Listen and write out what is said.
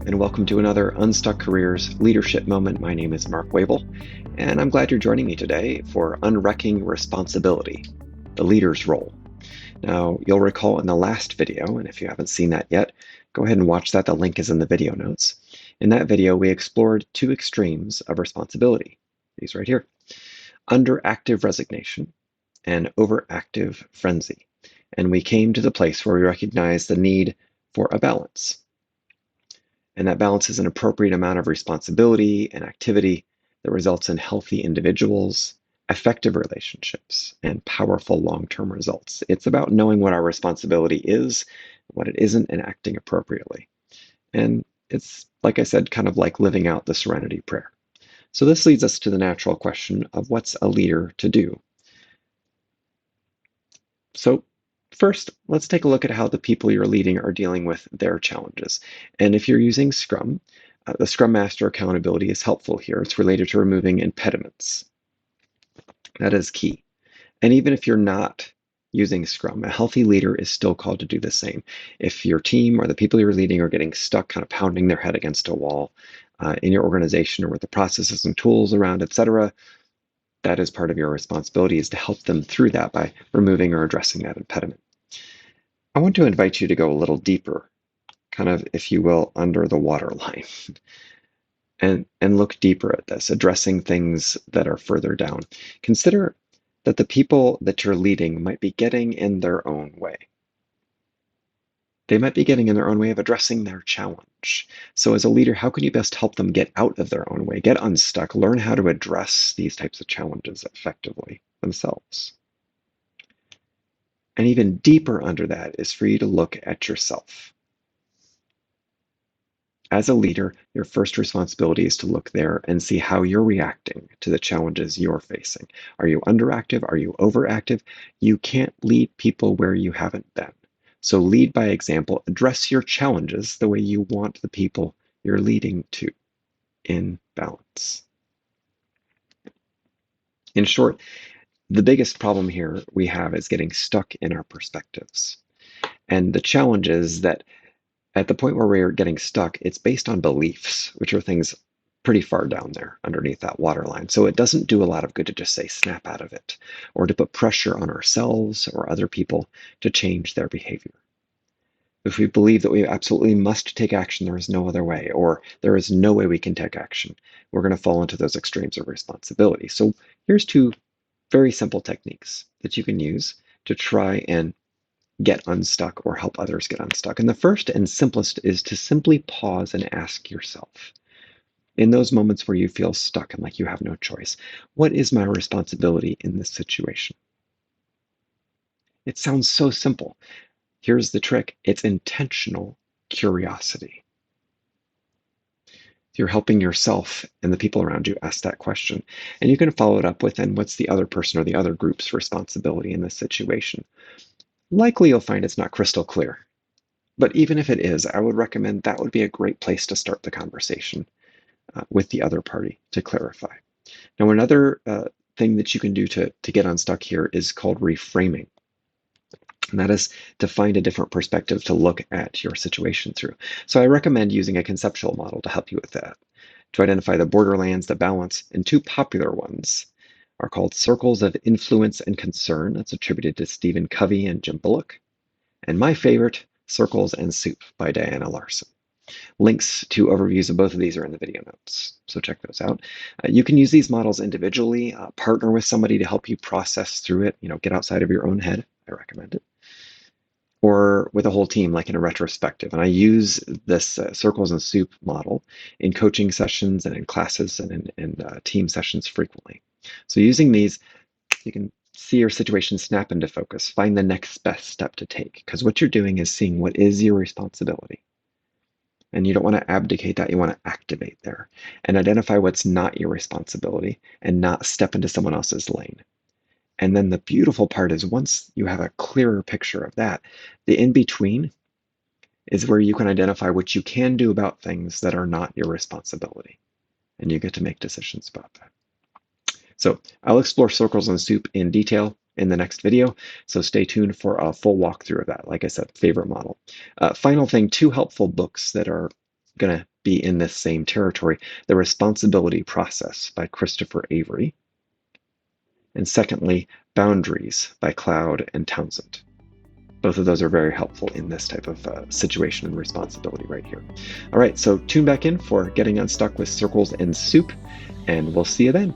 and welcome to another Unstuck Careers Leadership Moment. My name is Mark Wabel, and I'm glad you're joining me today for Unwrecking Responsibility, the leader's role. Now, you'll recall in the last video, and if you haven't seen that yet, go ahead and watch that. The link is in the video notes. In that video, we explored two extremes of responsibility, these right here, underactive resignation and overactive frenzy. And we came to the place where we recognized the need for a balance. And that balance is an appropriate amount of responsibility and activity that results in healthy individuals, effective relationships, and powerful long-term results. It's about knowing what our responsibility is, what it isn't, and acting appropriately. And it's, like I said, kind of like living out the Serenity Prayer. So this leads us to the natural question of what's a leader to do? So first, let's take a look at how the people you're leading are dealing with their challenges. And if you're using Scrum, the Scrum Master accountability is helpful here. It's related to removing impediments. That is key. And even if you're not using Scrum, a healthy leader is still called to do the same. If your team or the people you're leading are getting stuck, kind of pounding their head against a wall in your organization or with the processes and tools around, etc., that is part of your responsibility, is to help them through that by removing or addressing that impediment. I want to invite you to go a little deeper, kind of, if you will, under the waterline, and look deeper at this, addressing things that are further down. Consider that the people that you're leading might be getting in their own way. They might be getting in their own way of addressing their challenge. So as a leader, how can you best help them get out of their own way, get unstuck, learn how to address these types of challenges effectively themselves? And even deeper under that is for you to look at yourself. As a leader, your first responsibility is to look there and see how you're reacting to the challenges you're facing. Are you underactive? Are you overactive? You can't lead people where you haven't been. So lead by example, address your challenges the way you want the people you're leading to, in balance. In short, the biggest problem here we have is getting stuck in our perspectives. And the challenge is that at the point where we're getting stuck, it's based on beliefs, which are things pretty far down there underneath that waterline. So it doesn't do a lot of good to just say snap out of it, or to put pressure on ourselves or other people to change their behavior. If we believe that we absolutely must take action, there is no other way, or there is no way we can take action, we're going to fall into those extremes of responsibility. So here's two very simple techniques that you can use to try and get unstuck or help others get unstuck. And the first and simplest is to simply pause and ask yourself, in those moments where you feel stuck and like you have no choice, what is my responsibility in this situation? It sounds so simple. Here's the trick. It's intentional curiosity. You're helping yourself and the people around you ask that question. And you can follow it up with, and what's the other person or the other group's responsibility in this situation? Likely you'll find it's not crystal clear. But even if it is, I would recommend that would be a great place to start the conversation with the other party to clarify. Now, another thing that you can do to get unstuck here is called reframing. And that is to find a different perspective to look at your situation through. So I recommend using a conceptual model to help you with that, to identify the borderlands, the balance, and two popular ones are called circles of influence and concern. That's attributed to Stephen Covey and Jim Bullock. And my favorite, Circles and Soup by Diana Larson. Links to overviews of both of these are in the video notes, so check those out. You can use these models individually, partner with somebody to help you process through it, get outside of your own head. I recommend it. Or with a whole team, like in a retrospective. And I use this Circles and Soup model in coaching sessions and in classes and in team sessions frequently. So using these, you can see your situation snap into focus, find the next best step to take, because what you're doing is seeing what is your responsibility. And you don't want to abdicate that, you want to activate there and identify what's not your responsibility and not step into someone else's lane. And then the beautiful part is once you have a clearer picture of that, the in-between is where you can identify what you can do about things that are not your responsibility. And you get to make decisions about that. So I'll explore Circles and Soup in detail in the next video, so stay tuned for a full walkthrough of that. Like I said, favorite model. Final thing, two helpful books that are going to be in this same territory, The Responsibility Process by Christopher Avery. And secondly, Boundaries by Cloud and Townsend. Both of those are very helpful in this type of situation and responsibility right here. All right, so tune back in for Getting Unstuck with Circles and Soup, and we'll see you then.